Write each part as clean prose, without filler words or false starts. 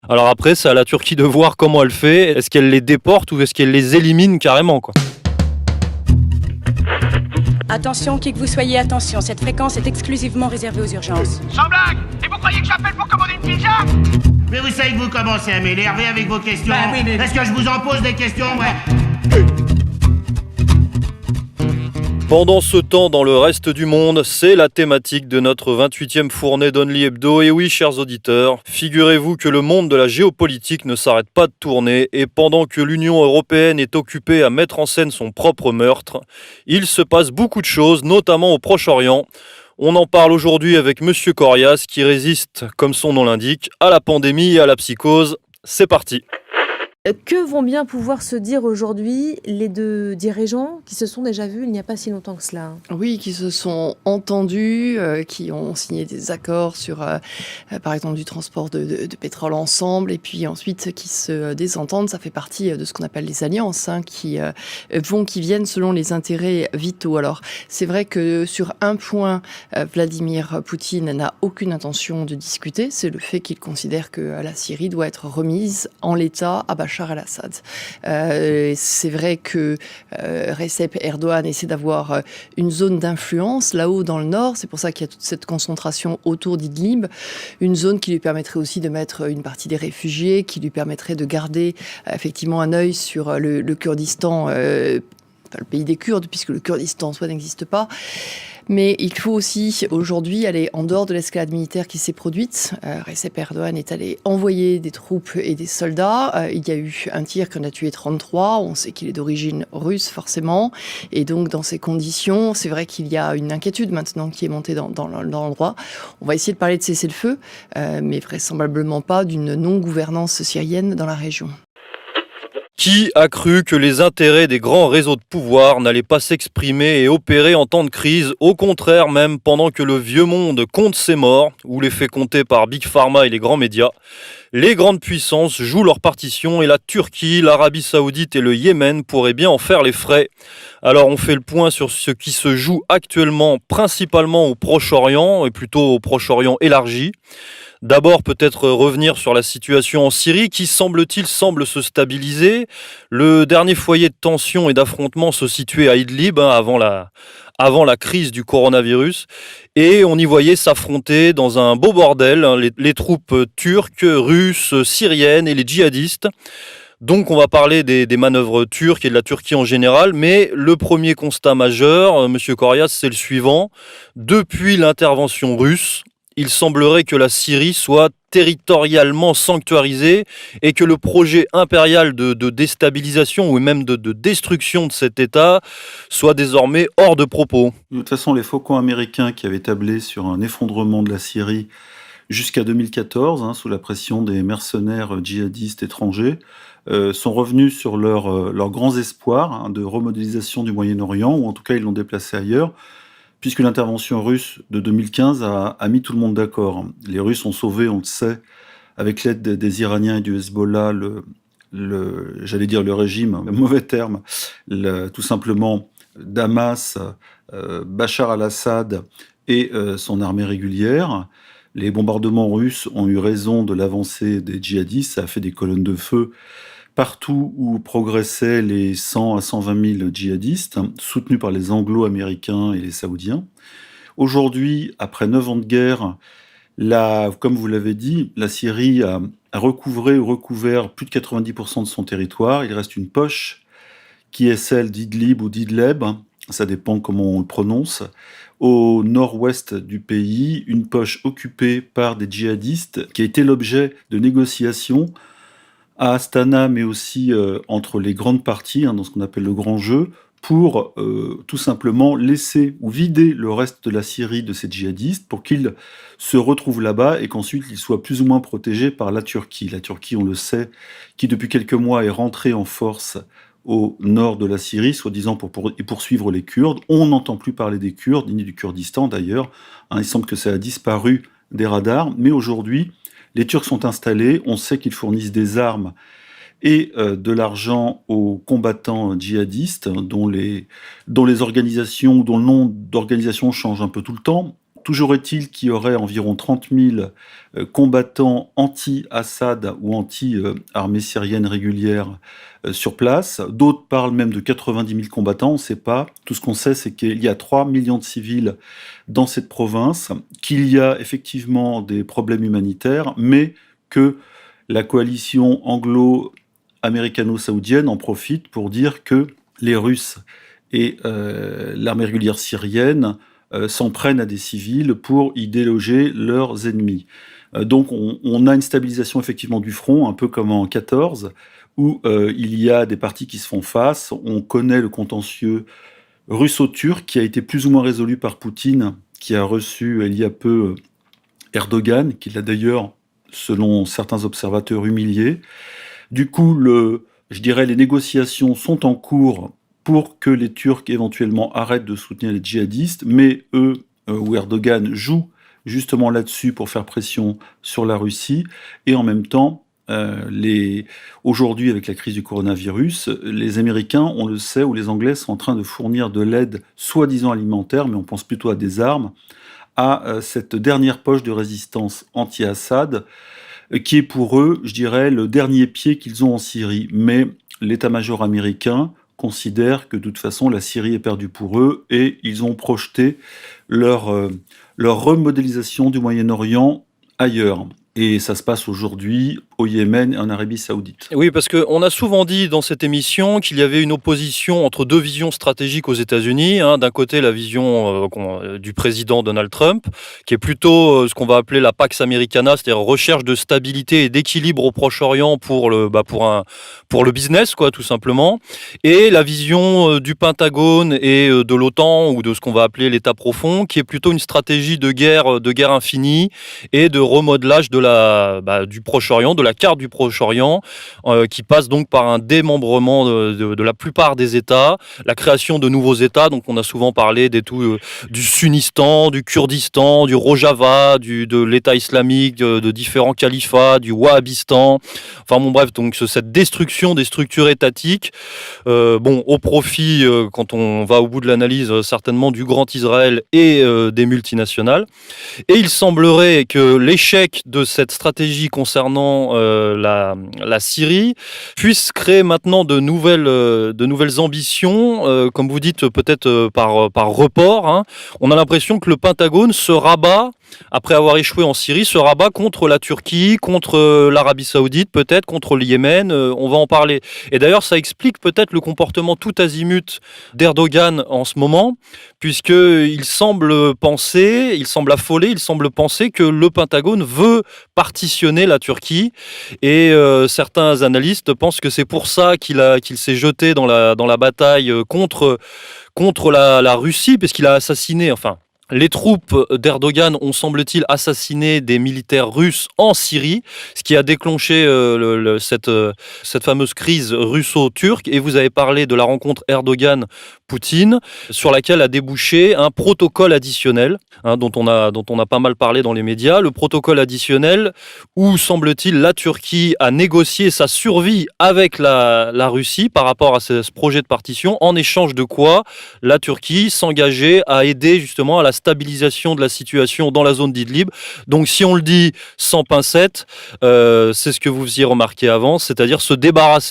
Alors après, c'est à la Turquie de voir comment elle fait. Est-ce qu'elle les déporte ou est-ce qu'elle les élimine carrément, quoi? Attention, qui que vous soyez, attention, cette fréquence est exclusivement réservée aux urgences. Sans blague! Et vous croyez que j'appelle pour commander une pizza? Mais vous savez que vous commencez à m'énerver avec vos questions. Bah oui, mais- Est-ce que je vous en pose des questions, ouais? Pendant ce temps, dans le reste du monde, c'est la thématique de notre 28e fournée d'Only Hebdo. Et oui, chers auditeurs, figurez-vous que le monde de la géopolitique ne s'arrête pas de tourner et pendant que l'Union européenne est occupée à mettre en scène son propre meurtre, il se passe beaucoup de choses, notamment au Proche-Orient. On en parle aujourd'hui avec Monsieur Corias qui résiste, comme son nom l'indique, à la pandémie et à la psychose. C'est parti. Que vont bien pouvoir se dire aujourd'hui les deux dirigeants qui se sont déjà vus il n'y a pas si longtemps que cela? Oui, qui se sont entendus, qui ont signé des accords sur, par exemple, du transport de pétrole ensemble, et puis ensuite qui se désentendent. Ça fait partie de ce qu'on appelle les alliances, hein, qui viennent selon les intérêts vitaux. Alors, c'est vrai que sur un point, Vladimir Poutine n'a aucune intention de discuter, c'est le fait qu'il considère que la Syrie doit être remise en l'état à Bachar el-Assad. C'est vrai que Recep Erdogan essaie d'avoir une zone d'influence là-haut dans le nord. C'est pour ça qu'il y a toute cette concentration autour d'Idlib. Une zone qui lui permettrait aussi de mettre une partie des réfugiés, qui lui permettrait de garder effectivement un œil sur le Kurdistan, le pays des Kurdes, puisque le Kurdistan en soi n'existe pas. Mais il faut aussi aujourd'hui aller en dehors de l'escalade militaire qui s'est produite. Recep Erdogan est allé envoyer des troupes et des soldats. Il y a eu un tir qui en a tué 33. On sait qu'il est d'origine russe forcément. Et donc dans ces conditions, c'est vrai qu'il y a une inquiétude maintenant qui est montée dans l'endroit. On va essayer de parler de cessez-le-feu, mais vraisemblablement pas d'une non-gouvernance syrienne dans la région. Qui a cru que les intérêts des grands réseaux de pouvoir n'allaient pas s'exprimer et opérer en temps de crise? Au contraire, même pendant que le vieux monde compte ses morts, ou les fait compter par Big Pharma et les grands médias, les grandes puissances jouent leur partition et la Turquie, l'Arabie Saoudite et le Yémen pourraient bien en faire les frais. Alors on fait le point sur ce qui se joue actuellement, principalement au Proche-Orient, et plutôt au Proche-Orient élargi. D'abord, peut-être revenir sur la situation en Syrie qui, semble-t-il, semble se stabiliser. Le dernier foyer de tension et d'affrontement se situait à Idlib, avant la crise du coronavirus. Et on y voyait s'affronter dans un beau bordel, les troupes turques, russes, syriennes et les djihadistes. Donc on va parler des manœuvres turques et de la Turquie en général, mais le premier constat majeur, Monsieur Corias, c'est le suivant. Depuis l'intervention russe, il semblerait que la Syrie soit territorialement sanctuarisée et que le projet impérial de déstabilisation ou même de destruction de cet État soit désormais hors de propos. De toute façon, les faucons américains qui avaient tablé sur un effondrement de la Syrie jusqu'à 2014, sous la pression des mercenaires djihadistes étrangers, sont revenus sur leurs grands espoirs de remodélisation du Moyen-Orient, ou en tout cas ils l'ont déplacé ailleurs, puisque l'intervention russe de 2015 a mis tout le monde d'accord. Les Russes ont sauvé, on le sait, avec l'aide des Iraniens et du Hezbollah, j'allais dire le régime, le mauvais terme, tout simplement d'Hamas, Bachar al-Assad et son armée régulière. Les bombardements russes ont eu raison de l'avancée des djihadistes, ça a fait des colonnes de feu partout où progressaient les 100 à 120 000 djihadistes, soutenus par les anglo-américains et les saoudiens. Aujourd'hui, après 9 ans de guerre, comme vous l'avez dit, la Syrie a recouvré ou recouvert plus de 90% de son territoire. Il reste une poche qui est celle d'Idlib ou d'Idleb, ça dépend comment on le prononce, au nord-ouest du pays, une poche occupée par des djihadistes qui a été l'objet de négociations à Astana, mais aussi entre les grandes parties, dans ce qu'on appelle le grand jeu, pour tout simplement laisser ou vider le reste de la Syrie de ces djihadistes pour qu'ils se retrouvent là-bas et qu'ensuite ils soient plus ou moins protégés par la Turquie. La Turquie, on le sait, qui depuis quelques mois est rentrée en force au nord de la Syrie, soi-disant pour poursuivre les Kurdes. On n'entend plus parler des Kurdes, ni du Kurdistan d'ailleurs. Il semble que ça a disparu des radars, mais aujourd'hui, les Turcs sont installés, on sait qu'ils fournissent des armes et de l'argent aux combattants djihadistes, dont les organisations, dont le nom d'organisation change un peu tout le temps. toujours est-il qu'il y aurait environ 30 000 combattants anti-Assad ou anti-armée syrienne régulière sur place. D'autres parlent même de 90 000 combattants, on ne sait pas. Tout ce qu'on sait, c'est qu'il y a 3 millions de civils dans cette province, qu'il y a effectivement des problèmes humanitaires, mais que la coalition anglo-américano-saoudienne en profite pour dire que les Russes et l'armée régulière syrienne s'en prennent à des civils pour y déloger leurs ennemis. Donc on a une stabilisation effectivement du front, un peu comme en 14, où il y a des partis qui se font face. On connaît le contentieux russo-turc qui a été plus ou moins résolu par Poutine, qui a reçu il y a peu Erdogan, qui l'a d'ailleurs, selon certains observateurs, humilié. Du coup, je dirais les négociations sont en cours pour que les Turcs éventuellement arrêtent de soutenir les djihadistes, mais eux, ou Erdogan, jouent justement là-dessus pour faire pression sur la Russie, et en même temps, aujourd'hui, avec la crise du coronavirus, les Américains, on le sait, ou les Anglais sont en train de fournir de l'aide soi-disant alimentaire, mais on pense plutôt à des armes, à cette dernière poche de résistance anti-Assad, qui est pour eux, je dirais, le dernier pied qu'ils ont en Syrie. Mais l'état-major américain considère que de toute façon la Syrie est perdue pour eux et ils ont projeté leur remodélisation du Moyen-Orient ailleurs. Et ça se passe aujourd'hui au Yémen et en Arabie Saoudite. Oui, parce qu'on a souvent dit dans cette émission qu'il y avait une opposition entre deux visions stratégiques aux États-Unis. D'un côté, la vision du président Donald Trump, qui est plutôt ce qu'on va appeler la Pax Americana, c'est-à-dire recherche de stabilité et d'équilibre au Proche-Orient pour le business, quoi, tout simplement. Et la vision du Pentagone et de l'OTAN, ou de ce qu'on va appeler l'État profond, qui est plutôt une stratégie de guerre infinie et de remodelage du Proche-Orient, de la carte du Proche-Orient, qui passe donc par un démembrement de la plupart des États, la création de nouveaux États. Donc on a souvent parlé du Sunnistan, du Kurdistan, du Rojava, de l'État islamique, de différents califats, du Wahhabistan. Enfin bon bref, donc cette destruction des structures étatiques, au profit, quand on va au bout de l'analyse, certainement du Grand Israël et des multinationales. Et il semblerait que l'échec de cette stratégie concernant la Syrie puisse créer maintenant de nouvelles ambitions, comme vous dites, peut-être par report. On a l'impression que le Pentagone se rabat, après avoir échoué en Syrie, se rabat contre la Turquie, contre l'Arabie Saoudite, peut-être contre le Yémen. On va en parler. Et d'ailleurs, ça explique peut-être le comportement tout azimut d'Erdogan en ce moment, puisqu'il semble affolé, il semble penser que le Pentagone veut partitionner la Turquie. Et certains analystes pensent que c'est pour ça qu'il s'est jeté dans la bataille contre la Russie, parce qu'il a assassiné, les troupes d'Erdogan ont, semble-t-il, assassiné des militaires russes en Syrie, ce qui a déclenché cette fameuse crise russo-turque. Et vous avez parlé de la rencontre Erdogan-Poutine, sur laquelle a débouché un protocole additionnel, dont on a pas mal parlé dans les médias. Le protocole additionnel où, semble-t-il, la Turquie a négocié sa survie avec la Russie par rapport à ce projet de partition, en échange de quoi la Turquie s'engageait à aider justement à la stabilisation de la situation dans la zone d'Idlib. Donc si on le dit sans pincette, c'est ce que vous faisiez remarquer avant, c'est-à-dire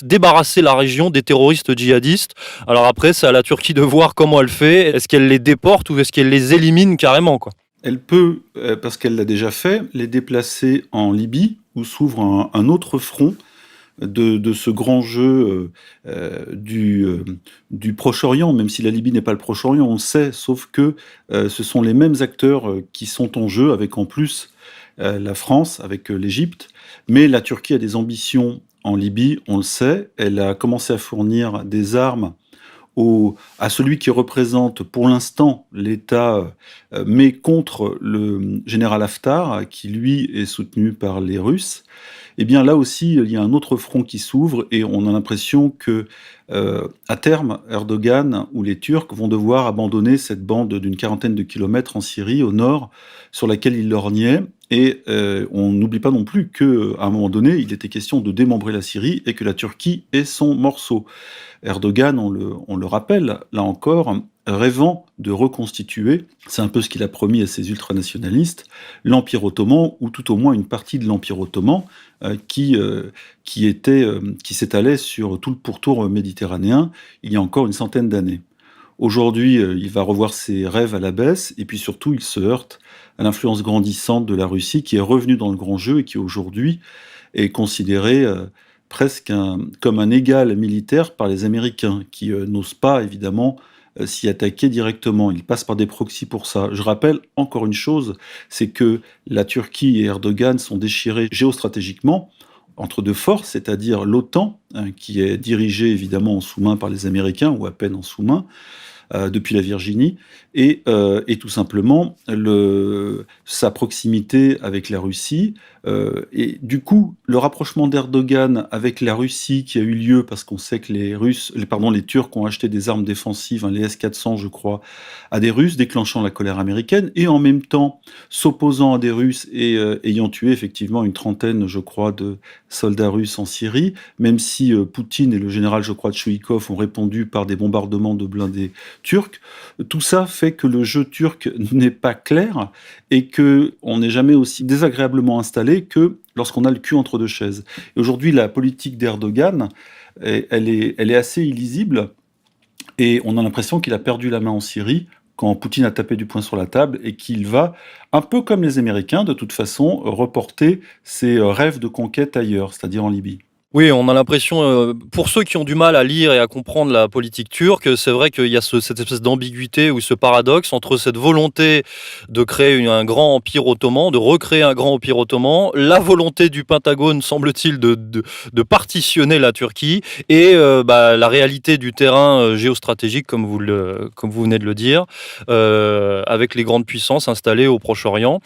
débarrasser la région des terroristes djihadistes. Alors après, c'est à la Turquie de voir comment elle fait. Est-ce qu'elle les déporte ou est-ce qu'elle les élimine carrément, quoi ? Elle peut, parce qu'elle l'a déjà fait, les déplacer en Libye, où s'ouvre un autre front de ce grand jeu du Proche-Orient, même si la Libye n'est pas le Proche-Orient, on le sait, sauf que ce sont les mêmes acteurs qui sont en jeu, avec en plus la France, avec l'Égypte, mais la Turquie a des ambitions en Libye, on le sait, elle a commencé à fournir des armes à celui qui représente pour l'instant l'État, mais contre le général Haftar, qui lui est soutenu par les Russes. Eh bien là aussi, il y a un autre front qui s'ouvre et on a l'impression que, à terme, Erdogan ou les Turcs vont devoir abandonner cette bande d'une 40aine de kilomètres en Syrie, au nord, sur laquelle ils lorgnaient. Et on n'oublie pas non plus qu'à un moment donné, il était question de démembrer la Syrie et que la Turquie est son morceau. Erdogan, on le rappelle, là encore, rêvant de reconstituer, c'est un peu ce qu'il a promis à ses ultranationalistes, l'Empire ottoman, ou tout au moins une partie de l'Empire ottoman, qui s'étalait sur tout le pourtour méditerranéen il y a encore une centaine d'années. Aujourd'hui, il va revoir ses rêves à la baisse, et puis surtout, il se heurte à l'influence grandissante de la Russie, qui est revenue dans le grand jeu et qui aujourd'hui est considéré presque comme un égal militaire par les Américains, qui n'osent pas évidemment s'y attaquer directement. Ils passent par des proxys pour ça. Je rappelle encore une chose, c'est que la Turquie et Erdogan sont déchirés géostratégiquement entre deux forces, c'est-à-dire l'OTAN, qui est dirigée évidemment en sous-main par les Américains, ou à peine en sous-main, depuis la Virginie, et tout simplement sa proximité avec la Russie. Et du coup, le rapprochement d'Erdogan avec la Russie qui a eu lieu parce qu'on sait que les Turcs ont acheté des armes défensives, les S-400 je crois, à des Russes, déclenchant la colère américaine, et en même temps s'opposant à des Russes et ayant tué effectivement une trentaine, je crois, de soldats russes en Syrie, même si Poutine et le général, je crois, Tchoïkov ont répondu par des bombardements de blindés turcs. Tout ça fait que le jeu turc n'est pas clair et qu'on n'est jamais aussi désagréablement installé que lorsqu'on a le cul entre deux chaises. Et aujourd'hui, la politique d'Erdogan, elle est assez illisible et on a l'impression qu'il a perdu la main en Syrie quand Poutine a tapé du poing sur la table et qu'il va, un peu comme les Américains, de toute façon, reporter ses rêves de conquête ailleurs, c'est-à-dire en Libye. Oui, on a l'impression, pour ceux qui ont du mal à lire et à comprendre la politique turque, c'est vrai qu'il y a cette espèce d'ambiguïté ou ce paradoxe entre cette volonté de créer un grand empire ottoman, de recréer un grand empire ottoman, la volonté du Pentagone, semble-t-il, de partitionner la Turquie, et la réalité du terrain géostratégique, comme vous venez de le dire, avec les grandes puissances installées au Proche-Orient.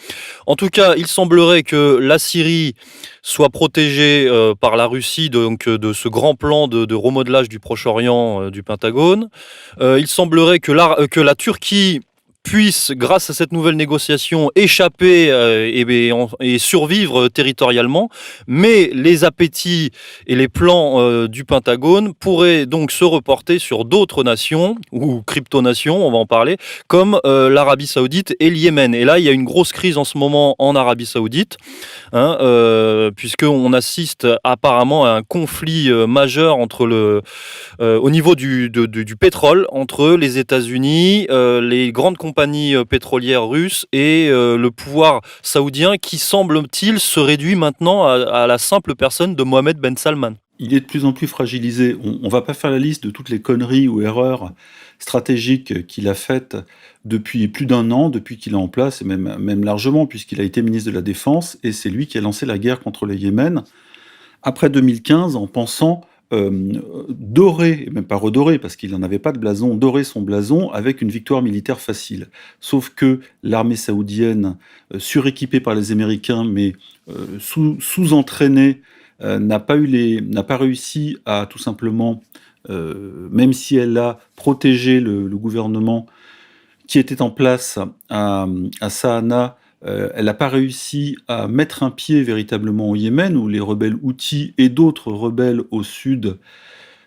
En tout cas, il semblerait que la Syrie soit protégée par la Russie donc de ce grand plan de remodelage du Proche-Orient du Pentagone. Il semblerait que la Turquie puisse, grâce à cette nouvelle négociation, échapper et survivre territorialement, mais les appétits et les plans du Pentagone pourraient donc se reporter sur d'autres nations, ou crypto-nations, on va en parler, comme l'Arabie Saoudite et le Yémen. Et là, il y a une grosse crise en ce moment en Arabie Saoudite, puisqu'on assiste apparemment à un conflit majeur au niveau du pétrole entre les États-Unis, les grandes compagnies pétrolières russes et le pouvoir saoudien qui, semble-t-il, se réduit maintenant à la simple personne de Mohammed Ben Salman. Il est de plus en plus fragilisé. On ne va pas faire la liste de toutes les conneries ou erreurs stratégiques qu'il a faites depuis plus d'un an, depuis qu'il est en place, et même largement, puisqu'il a été ministre de la Défense, et c'est lui qui a lancé la guerre contre le Yémen, après 2015, en pensant dorer, et même pas redorer, parce qu'il n'en avait pas de blason, dorer son blason avec une victoire militaire facile. Sauf que l'armée saoudienne, suréquipée par les Américains, mais sous-entraînée, n'a pas réussi à tout simplement, même si elle a protégé le gouvernement qui était en place à Sahana, elle n'a pas réussi à mettre un pied véritablement au Yémen, où les rebelles Houthis et d'autres rebelles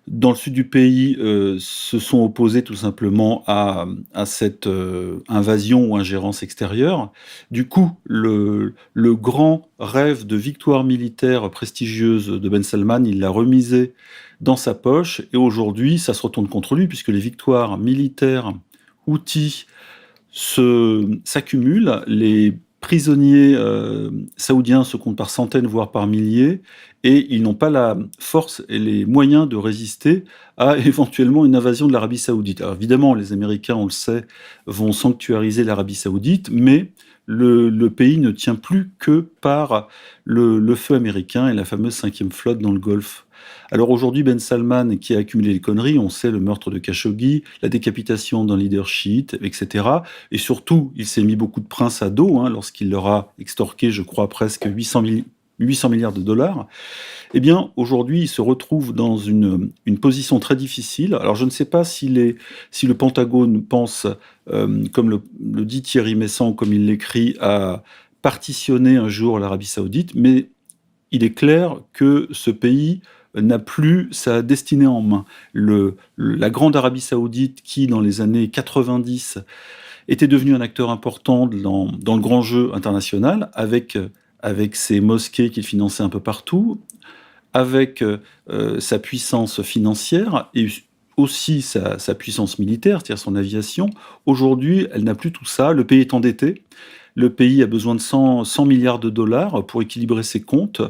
dans le sud du pays, se sont opposés tout simplement à cette invasion ou ingérence extérieure. Du coup, le grand rêve de victoire militaire prestigieuse de Ben Salman, il l'a remisé dans sa poche, et aujourd'hui, ça se retourne contre lui, puisque les victoires militaires Houthis s'accumulent, les prisonniers saoudiens se comptent par centaines, voire par milliers, et ils n'ont pas la force et les moyens de résister à éventuellement une invasion de l'Arabie Saoudite. Alors évidemment, les Américains, on le sait, vont sanctuariser l'Arabie Saoudite, mais le pays ne tient plus que par le feu américain et la fameuse 5e flotte dans le Golfe. Alors aujourd'hui, Ben Salman, qui a accumulé les conneries, on sait le meurtre de Khashoggi, la décapitation d'un leader chiite, etc. Et surtout, il s'est mis beaucoup de princes à dos lorsqu'il leur a extorqué, je crois, presque 800 milliards de dollars. Eh bien, aujourd'hui, il se retrouve dans une position très difficile. Alors, je ne sais pas si le Pentagone pense, comme le dit Thierry Messant, comme il l'écrit, à partitionner un jour l'Arabie Saoudite, mais il est clair que ce pays n'a plus sa destinée en main. La grande Arabie Saoudite, qui dans les années 90 était devenue un acteur important dans le grand jeu international, avec ses mosquées qu'il finançait un peu partout, avec sa puissance financière et aussi sa puissance militaire, c'est-à-dire son aviation. Aujourd'hui, elle n'a plus tout ça. Le pays est endetté. Le pays a besoin de 100 milliards de dollars pour équilibrer ses comptes.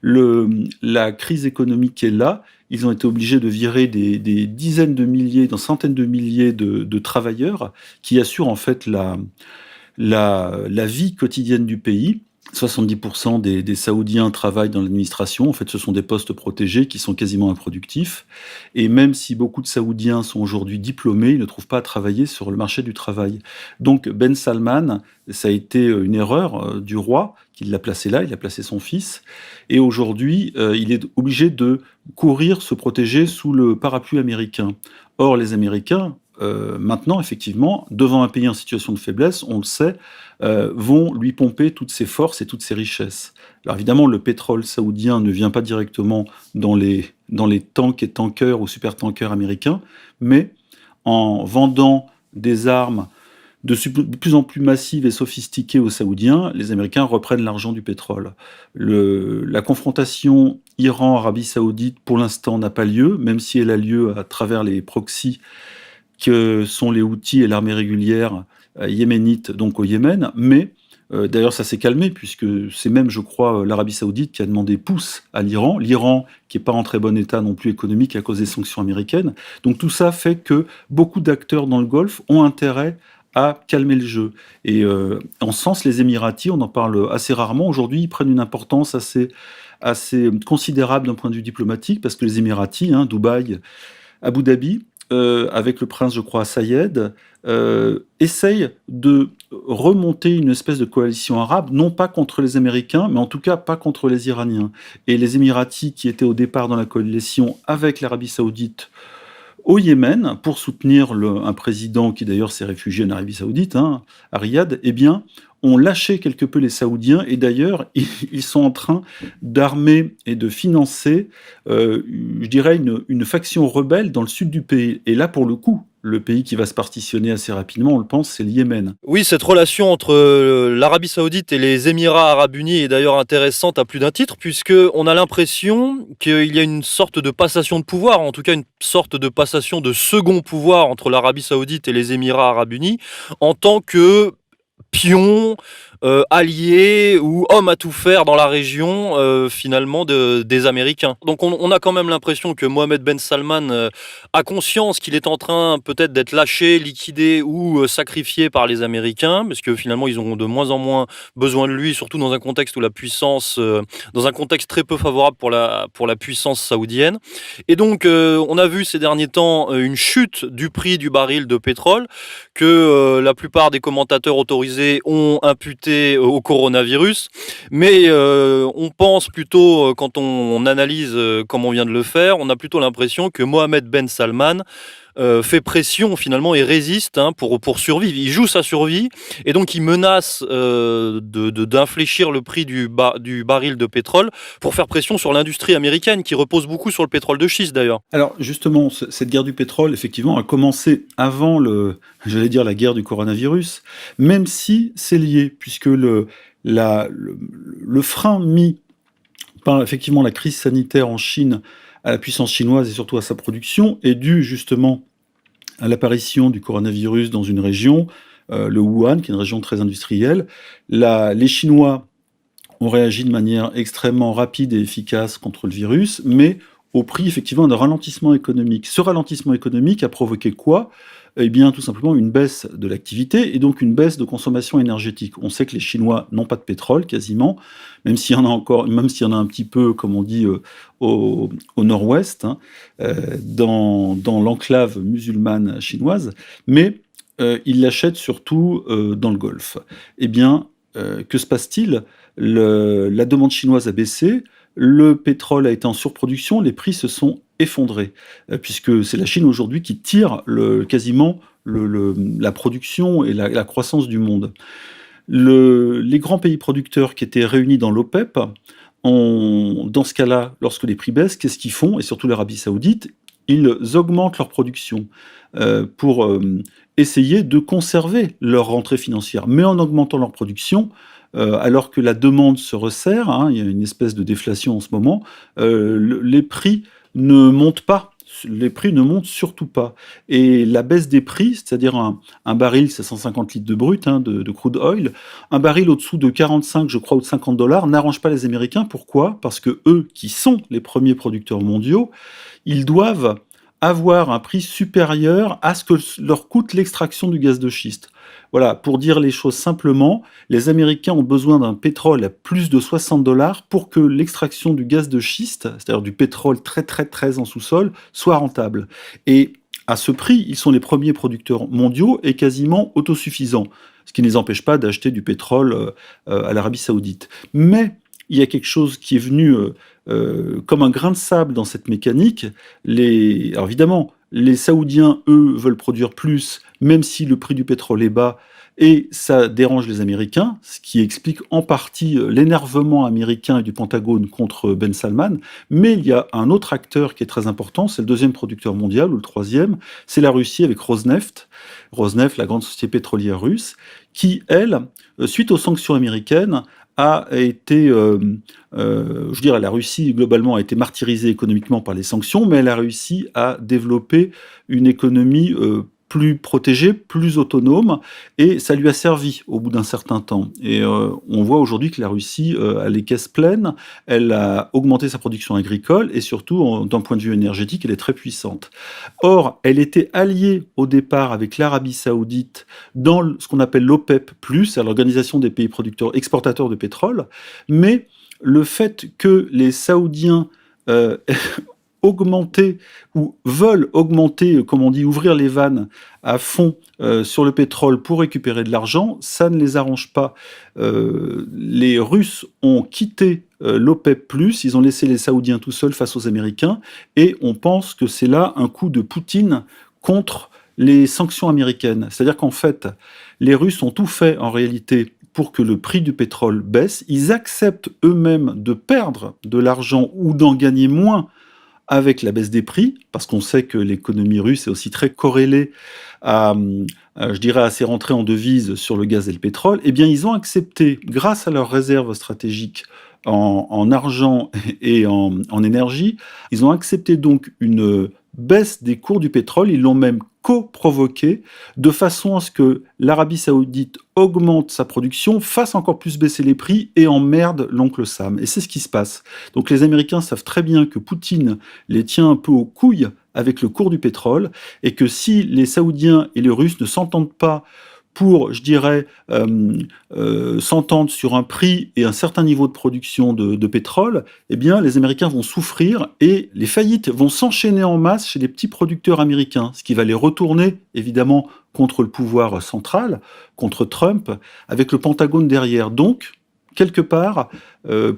La crise économique est là. Ils ont été obligés de virer des dizaines de milliers, des centaines de milliers de travailleurs qui assurent en fait la vie quotidienne du pays. 70% des Saoudiens travaillent dans l'administration. En fait, ce sont des postes protégés qui sont quasiment improductifs. Et même si beaucoup de Saoudiens sont aujourd'hui diplômés, ils ne trouvent pas à travailler sur le marché du travail. Donc, Ben Salman, ça a été une erreur du roi, qui l'a placé là, il a placé son fils. Et aujourd'hui, il est obligé de courir, se protéger sous le parapluie américain. Or, les Américains, maintenant, effectivement, devant un pays en situation de faiblesse, on le sait, vont lui pomper toutes ses forces et toutes ses richesses. Alors évidemment, le pétrole saoudien ne vient pas directement dans les tanks et tankers ou supertankers américains, mais en vendant des armes de plus en plus massives et sophistiquées aux Saoudiens, les Américains reprennent l'argent du pétrole. La confrontation Iran-Arabie Saoudite, pour l'instant, n'a pas lieu, même si elle a lieu à travers les proxys que sont les Houthis et l'armée régulière yéménite, donc au Yémen, mais d'ailleurs ça s'est calmé, puisque c'est même, je crois, l'Arabie Saoudite qui a demandé pouce à l'Iran, qui n'est pas en très bon état non plus économique à cause des sanctions américaines. Donc tout ça fait que beaucoup d'acteurs dans le Golfe ont intérêt à calmer le jeu. Et en ce sens, les Émiratis, on en parle assez rarement, aujourd'hui ils prennent une importance assez considérable d'un point de vue diplomatique, parce que les Émiratis, Dubaï, Abu Dhabi, avec le prince, je crois, Sayed, essaye de remonter une espèce de coalition arabe, non pas contre les Américains, mais en tout cas pas contre les Iraniens. Et les Émiratis, qui étaient au départ dans la coalition avec l'Arabie Saoudite au Yémen, pour soutenir un président qui d'ailleurs s'est réfugié en Arabie Saoudite, à Riyad, eh bien, ont lâché quelque peu les Saoudiens, et d'ailleurs, ils sont en train d'armer et de financer, je dirais, une faction rebelle dans le sud du pays. Et là, pour le coup, le pays qui va se partitionner assez rapidement, on le pense, c'est le Yémen. Oui, cette relation entre l'Arabie Saoudite et les Émirats Arabes Unis est d'ailleurs intéressante à plus d'un titre, puisqu'on a l'impression qu'il y a une sorte de passation de pouvoir, en tout cas une sorte de passation de second pouvoir entre l'Arabie Saoudite et les Émirats Arabes Unis, en tant que pion, allié ou homme à tout faire dans la région finalement des Américains. Donc on a quand même l'impression que Mohammed Ben Salman a conscience qu'il est en train peut-être d'être lâché, liquidé ou sacrifié par les Américains, parce que finalement ils ont de moins en moins besoin de lui, surtout dans un contexte où la puissance, dans un contexte très peu favorable pour la puissance saoudienne. Et donc on a vu ces derniers temps une chute du prix du baril de pétrole que la plupart des commentateurs autorisés ont imputé au coronavirus, mais on pense plutôt, quand on analyse comme on vient de le faire, on a plutôt l'impression que Mohammed Ben Salman fait pression finalement et résiste pour survivre. Il joue sa survie et donc il menace d'infléchir le prix du baril de pétrole pour faire pression sur l'industrie américaine qui repose beaucoup sur le pétrole de schiste d'ailleurs. Alors justement, cette guerre du pétrole, effectivement, a commencé avant la guerre du coronavirus, même si c'est lié, puisque le frein mis par effectivement la crise sanitaire en Chine à la puissance chinoise et surtout à sa production est dû justement à l'apparition du coronavirus dans une région, le Wuhan, qui est une région très industrielle. Les Chinois ont réagi de manière extrêmement rapide et efficace contre le virus, mais au prix effectivement d'un ralentissement économique. Ce ralentissement économique a provoqué quoi ? Eh bien, tout simplement une baisse de l'activité et donc une baisse de consommation énergétique. On sait que les Chinois n'ont pas de pétrole quasiment, même s'il y en a un petit peu, comme on dit, au nord-ouest, dans l'enclave musulmane chinoise, mais ils l'achètent surtout dans le Golfe. Eh bien, que se passe-t-il ? La demande chinoise a baissé, le pétrole a été en surproduction, les prix se sont effondrés, puisque c'est la Chine aujourd'hui qui tire quasiment la production et la croissance du monde. Les grands pays producteurs qui étaient réunis dans l'OPEP dans ce cas-là, lorsque les prix baissent, qu'est-ce qu'ils font? Et surtout l'Arabie Saoudite, ils augmentent leur production pour essayer de conserver leur rentrée financière. Mais en augmentant leur production, alors que la demande se resserre, hein, il y a une espèce de déflation en ce moment, les prix ne montent pas. Les prix ne montent surtout pas. Et la baisse des prix, c'est-à-dire un baril, c'est 150 litres de brut, hein, de crude oil, un baril au-dessous de 45, je crois, ou de $50, n'arrange pas les Américains. Pourquoi? Parce que eux, qui sont les premiers producteurs mondiaux, ils doivent avoir un prix supérieur à ce que leur coûte l'extraction du gaz de schiste. Voilà, pour dire les choses simplement, les Américains ont besoin d'un pétrole à plus de $60 pour que l'extraction du gaz de schiste, c'est-à-dire du pétrole très très très en sous-sol, soit rentable. Et à ce prix, ils sont les premiers producteurs mondiaux et quasiment autosuffisants, ce qui ne les empêche pas d'acheter du pétrole à l'Arabie Saoudite. Mais il y a quelque chose qui est venu comme un grain de sable dans cette mécanique. Alors évidemment, les Saoudiens, eux, veulent produire plus, même si le prix du pétrole est bas, et ça dérange les Américains, ce qui explique en partie l'énervement américain et du Pentagone contre Ben Salman. Mais il y a un autre acteur qui est très important, c'est le deuxième producteur mondial, ou le troisième, c'est la Russie avec Rosneft. Rosneft, la grande société pétrolière russe, qui, elle, suite aux sanctions américaines, a été, je dirais, la Russie globalement a été martyrisée économiquement par les sanctions, mais elle a réussi à développer une économie plus protégée, plus autonome, et ça lui a servi au bout d'un certain temps. Et on voit aujourd'hui que la Russie a les caisses pleines, elle a augmenté sa production agricole, et surtout, d'un point de vue énergétique, elle est très puissante. Or, elle était alliée au départ avec l'Arabie Saoudite dans ce qu'on appelle l'OPEP+, c'est l'organisation des pays producteurs exportateurs de pétrole, mais le fait que les Saoudiens augmenter ou veulent augmenter, comme on dit, ouvrir les vannes à fond sur le pétrole pour récupérer de l'argent, ça ne les arrange pas. Les Russes ont quitté l'OPEP+, ils ont laissé les Saoudiens tout seuls face aux Américains, et on pense que c'est là un coup de Poutine contre les sanctions américaines. C'est-à-dire qu'en fait, les Russes ont tout fait en réalité pour que le prix du pétrole baisse. Ils acceptent eux-mêmes de perdre de l'argent ou d'en gagner moins avec la baisse des prix, parce qu'on sait que l'économie russe est aussi très corrélée à ces rentrées en devises sur le gaz et le pétrole. Eh bien, ils ont accepté, grâce à leurs réserves stratégiques en argent et en énergie, ils ont accepté donc une baisse des cours du pétrole, ils l'ont même co-provoqué, de façon à ce que l'Arabie Saoudite augmente sa production, fasse encore plus baisser les prix et emmerde l'oncle Sam. Et c'est ce qui se passe. Donc les Américains savent très bien que Poutine les tient un peu aux couilles avec le cours du pétrole, et que si les Saoudiens et les Russes ne s'entendent pas pour, je dirais, s'entendre sur un prix et un certain niveau de production de pétrole, eh bien, les Américains vont souffrir et les faillites vont s'enchaîner en masse chez les petits producteurs américains, ce qui va les retourner, évidemment, contre le pouvoir central, contre Trump, avec le Pentagone derrière. Donc, quelque part,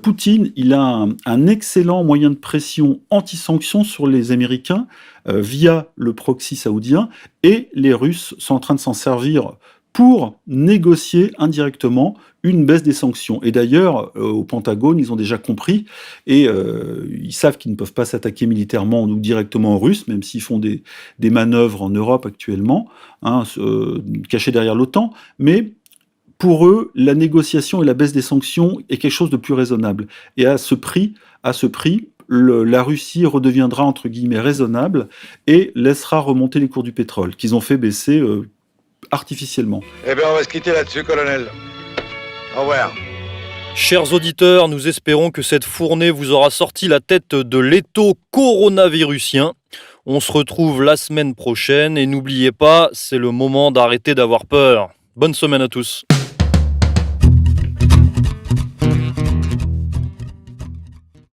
Poutine, il a un excellent moyen de pression anti-sanctions sur les Américains via le proxy saoudien, et les Russes sont en train de s'en servir pour négocier indirectement une baisse des sanctions. Et d'ailleurs, au Pentagone, ils ont déjà compris, et ils savent qu'ils ne peuvent pas s'attaquer militairement ou directement aux Russes, même s'ils font des manœuvres en Europe actuellement, hein, cachés derrière l'OTAN, mais pour eux, la négociation et la baisse des sanctions est quelque chose de plus raisonnable. Et à ce prix, la Russie redeviendra, entre guillemets, raisonnable et laissera remonter les cours du pétrole, qu'ils ont fait baisser artificiellement. Eh bien, on va se quitter là-dessus, colonel. Au revoir. Chers auditeurs, nous espérons que cette fournée vous aura sorti la tête de l'étau coronavirusien. On se retrouve la semaine prochaine et n'oubliez pas, c'est le moment d'arrêter d'avoir peur. Bonne semaine à tous.